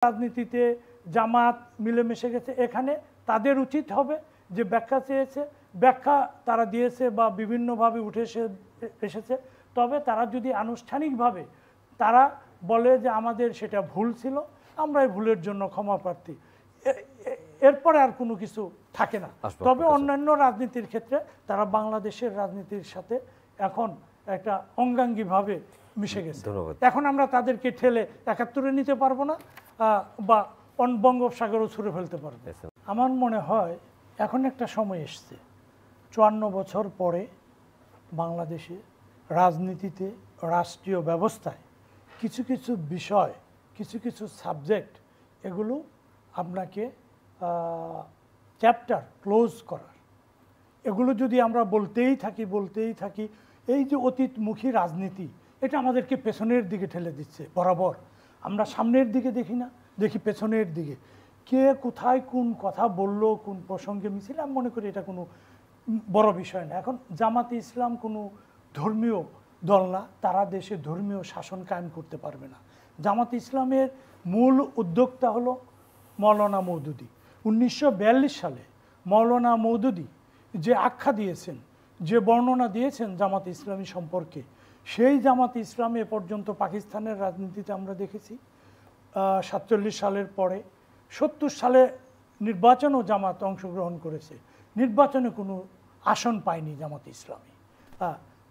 রাজনীতিতে জামাত মিলেমিশে গেছে, এখানে তাদের উচিত হবে যে ব্যাখ্যা চেয়েছে, ব্যাখ্যা তারা দিয়েছে বা বিভিন্নভাবে উঠে এসেছে, তবে তারা যদি আনুষ্ঠানিকভাবে তারা বলে যে আমাদের সেটা ভুল ছিল, আমরা এই ভুলের জন্য ক্ষমা প্রার্থী, এরপরে আর কোনো কিছু থাকে না। তবে অন্যান্য রাজনীতির ক্ষেত্রে তারা বাংলাদেশের রাজনীতির সাথে এখন একটা অঙ্গাঙ্গিভাবে মিশে গেছে। এখন আমরা তাদেরকে ঠেলে ৭১-এ নিতে পারবো না বা বঙ্গোপসাগরও ছুঁড়ে ফেলতে পারবো। আমার মনে হয় এখন একটা সময় এসছে, ৫৪ বছর পরে বাংলাদেশে রাজনীতিতে, রাষ্ট্রীয় ব্যবস্থায় কিছু কিছু বিষয়, কিছু কিছু সাবজেক্ট, এগুলো আপনাকে চ্যাপ্টার ক্লোজ করার। এগুলো যদি আমরা বলতেই থাকি, এই যে অতীতমুখী রাজনীতি, এটা আমাদেরকে পেছনের দিকে ঠেলে দিচ্ছে বরাবর। আমরা সামনের দিকে দেখি না, দেখি পেছনের দিকে। কে কোথায় কোন কথা বলল, কোন প্রসঙ্গে মিছিল, আমি মনে করি এটা কোনো বড় বিষয় না। এখন জামাতে ইসলাম কোনো ধর্মীয় দল না, তারা দেশে ধর্মীয় শাসন কায়েম করতে পারবে না। জামাতে ইসলামের মূল উদ্যোক্তা হলো মৌলানা মওদুদী। ১৯৪২ সালে মৌলানা মওদুদী যে আখ্যা দিয়েছেন, যে বর্ণনা দিয়েছেন জামাতে ইসলামী সম্পর্কে, সেই জামাতে ইসলামী এ পর্যন্ত পাকিস্তানের রাজনীতিতে আমরা দেখেছি ৪৭ সালের পরে ৭০ সালে নির্বাচনও জামাত অংশগ্রহণ করেছে, নির্বাচনে কোনো আসন পায়নি জামাতে ইসলামী।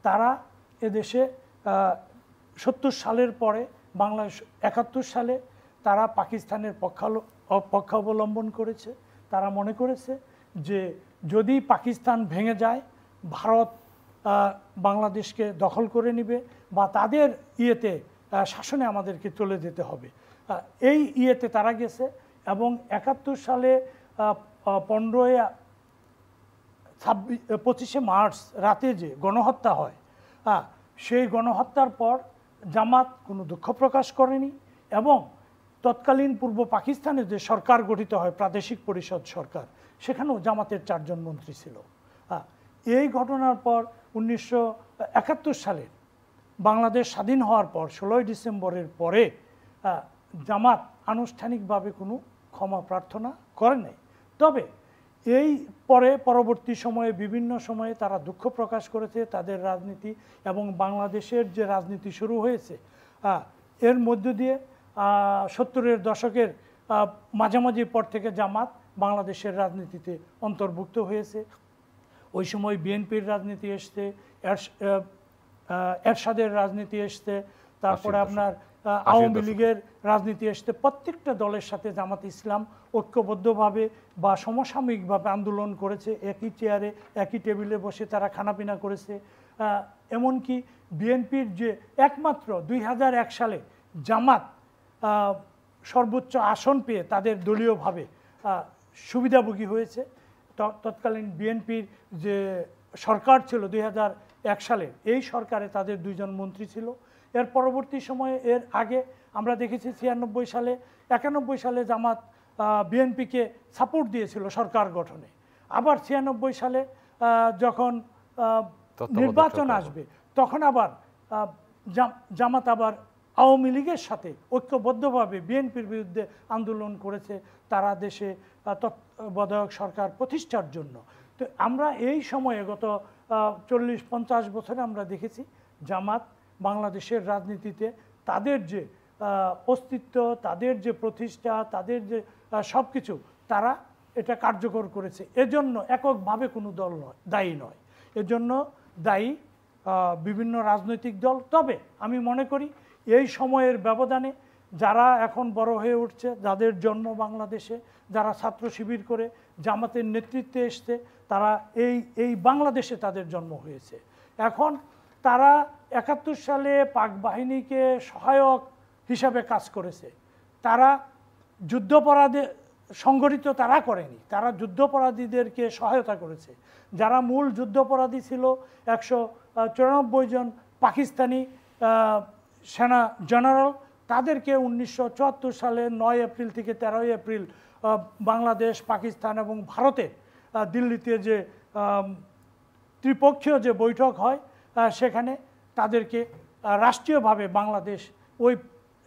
তারা এদেশে ৭০ সালের পরে বাংলাদেশ ৭১ সালে তারা পাকিস্তানের পক্ষাবলম্বন করেছে। তারা মনে করেছে যে যদি পাকিস্তান ভেঙে যায়, ভারত বাংলাদেশকে দখল করে নেবে বা তাদের ইয়েতে শাসনে আমাদেরকে চলে যেতে হবে, এই ইয়েতে তারা গেছে। এবং ৭১ সালে 25শে মার্চ রাতে যে গণহত্যা হয়, সেই গণহত্যার পর জামাত কোনো দুঃখ প্রকাশ করেনি। এবং তৎকালীন পূর্ব পাকিস্তানে যে সরকার গঠিত হয়, প্রাদেশিক পরিষদ সরকার, সেখানেও জামাতের ৪ জন মন্ত্রী ছিল। এই ঘটনার পর ১৯৭১ সালে বাংলাদেশ স্বাধীন হওয়ার পর ১৬ই ডিসেম্বরের পরে জামাত আনুষ্ঠানিকভাবে কোনো ক্ষমা প্রার্থনা করে নাই। তবে এই পরবর্তী সময়ে বিভিন্ন সময়ে তারা দুঃখ প্রকাশ করেছে তাদের রাজনীতি এবং বাংলাদেশের যে রাজনীতি শুরু হয়েছে, এর মধ্য দিয়ে ৭০-এর দশকের মাঝামাঝি পর থেকে জামাত বাংলাদেশের রাজনীতিতে অন্তর্ভুক্ত হয়েছে। ওই সময় বিএনপির রাজনীতি এসছে, এরশাদের রাজনীতি এসছে, তারপরে আপনার আওয়ামী লীগের রাজনীতি এসছে। প্রত্যেকটা দলের সাথে জামাত ইসলাম ঐক্যবদ্ধভাবে বা সমসাময়িকভাবে আন্দোলন করেছে, একই চেয়ারে একই টেবিলে বসে তারা খানাপিনা করেছে। এমনকি বিএনপির যে একমাত্র ২০০১ সালে জামাত সর্বোচ্চ আসন পেয়ে তাদের দলীয়ভাবে সুবিধাভোগী হয়েছে। তৎকালীন বিএনপির যে সরকার ছিল ২০০১ সালে, এই সরকারে তাদের ২ জন মন্ত্রী ছিল। এর পরবর্তী সময়ে এর আগে আমরা দেখেছি ৯৬ সালে ৯১ সালে জামাত বিএনপিকে সাপোর্ট দিয়েছিল সরকার গঠনে। আবার ৯৬ সালে যখন নির্বাচন আসবে, তখন আবার জামাত আবার আওয়ামী লীগের সাথে ঐক্যবদ্ধভাবে বিএনপির বিরুদ্ধে আন্দোলন করেছে তারা দেশে তত্ত্বাবধায়ক সরকার প্রতিষ্ঠার জন্য। তো আমরা এই সময়ে গত ৪০-৫০ বছরে আমরা দেখেছি জামাত বাংলাদেশের রাজনীতিতে তাদের যে অস্তিত্ব, তাদের যে প্রতিষ্ঠা, তাদের যে সব কিছু, তারা এটা কার্যকর করেছে। এজন্য এককভাবে কোনো দল দায়ী নয়, এজন্য দায়ী বিভিন্ন রাজনৈতিক দল। তবে আমি মনে করি এই সময়ের ব্যবধানে যারা এখন বড় হয়ে উঠছে, যাদের জন্ম বাংলাদেশে, যারা ছাত্র শিবির করে জামাতের নেতৃত্বে এসছে, তারা এই বাংলাদেশে তাদের জন্ম হয়েছে। এখন তারা ৭১ সালে পাক বাহিনীকে সহায়ক হিসাবে কাজ করেছে। তারা যুদ্ধাপরাধে সংগঠিত তারা করেনি, তারা যুদ্ধাপরাধীদেরকে সহায়তা করেছে। যারা মূল যুদ্ধাপরাধী ছিল ১৯৪ জন পাকিস্তানি সেনা জেনারেল, তাদেরকে ১৯৭৪ সালে ৯ এপ্রিল থেকে ১৩ এপ্রিল বাংলাদেশ, পাকিস্তান এবং ভারতে দিল্লিতে যে ত্রিপক্ষীয় যে বৈঠক হয়, সেখানে তাদেরকে রাষ্ট্রীয়ভাবে বাংলাদেশ ওই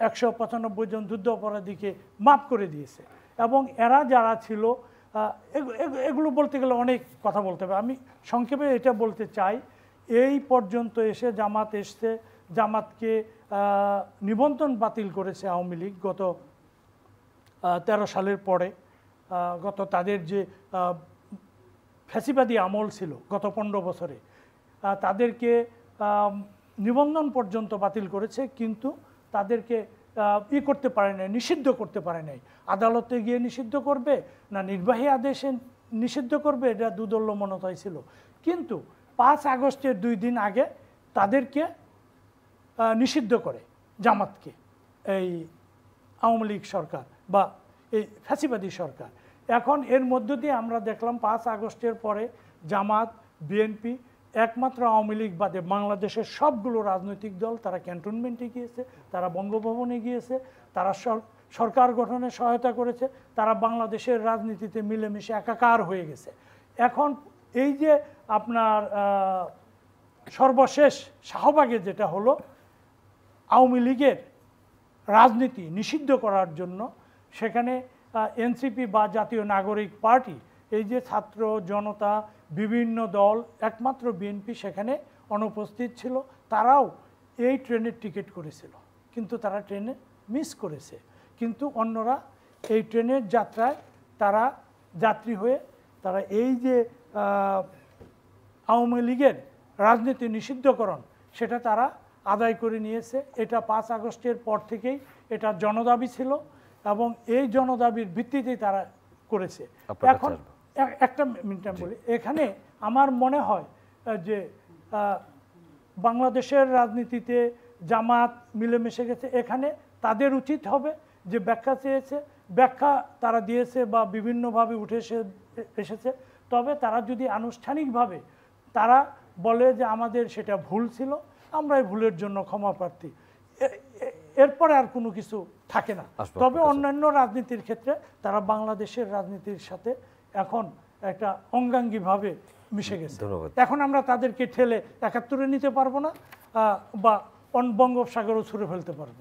195 জন যুদ্ধ অপরাধীকে মাফ করে দিয়েছে। এবং এরা যারা ছিল, এগুলো বলতে গেলে অনেক কথা বলতে হবে, আমি সংক্ষেপে এটা বলতে চাই, এই পর্যন্ত এসে জামাত এসছে, জামাতকে নিবন্ধন বাতিল করেছে আওয়ামী লীগ গত 13 সালের পরে। গত তাদের যে ফ্যাসিবাদী আমল ছিল গত 15 বছরে, তাদেরকে নিবন্ধন পর্যন্ত বাতিল করেছে, কিন্তু তাদেরকে করতে পারে নাই, নিষিদ্ধ করতে পারে নাই। আদালতে গিয়ে নিষিদ্ধ করবে না নির্বাহী আদেশে নিষিদ্ধ করবে, এটা দুদল্য মনতাই ছিল। কিন্তু 5 আগস্টের 2 দিন আগে তাদেরকে নিষিদ্ধ করে জামাতকে এই আওয়ামী লীগ সরকার বা এই ফ্যাসিবাদী সরকার। এখন এর মধ্য দিয়ে আমরা দেখলাম 5 আগস্টের পরে জামাত, বিএনপি, একমাত্র আওয়ামী লীগ বাদে বাংলাদেশের সবগুলো রাজনৈতিক দল তারা ক্যান্টনমেন্টে গিয়েছে, তারা বঙ্গভবনে গিয়েছে, তারা সরকার গঠনে সহায়তা করেছে, তারা বাংলাদেশের রাজনীতিতে মিলেমিশে একাকার হয়ে গেছে। এখন এই যে আপনার সর্বশেষ শাহবাগে যেটা হলো, আওয়ামী লীগের রাজনীতি নিষিদ্ধ করার জন্য সেখানে এনসিপি বা জাতীয় নাগরিক পার্টি, এই যে ছাত্র জনতা বিভিন্ন দল, একমাত্র বিএনপি সেখানে অনুপস্থিত ছিল, তারাও এই ট্রেনের টিকিট করেছিল, কিন্তু তারা ট্রেনে মিস করেছে। কিন্তু অন্যরা এই ট্রেনের যাত্রায় তারা যাত্রী হয়ে তারা এই যে আওয়ামী লীগের রাজনীতি নিষিদ্ধকরণ সেটা তারা আদায় করে নিয়েছে। এটা 5 আগস্টের পর থেকেই এটা জনদাবি ছিল এবং এই জনদাবির ভিত্তিতেই তারা করেছে। এখন একটা মিনিট বলি, এখানে আমার মনে হয় যে বাংলাদেশের রাজনীতিতে জামাত মিলেমিশে গেছে, এখানে তাদের উচিত হবে যে ব্যাখ্যা চেয়েছে, ব্যাখ্যা তারা দিয়েছে বা বিভিন্নভাবে উঠে এসেছে, তবে তারা যদি আনুষ্ঠানিকভাবে তারা বলে যে আমাদের সেটা ভুল ছিল, আমরা এই ভুলের জন্য ক্ষমা প্রার্থী, এরপরে আর কোনো কিছু থাকে না। তবে অন্যান্য রাজনীতির ক্ষেত্রে তারা বাংলাদেশের রাজনীতির সাথে এখন একটা অঙ্গাঙ্গিভাবে মিশে গেছে। এখন আমরা তাদেরকে ঠেলে 71-এ নিতে পারবো না বা বঙ্গোপসাগরও ছুঁড়ে ফেলতে পারবো।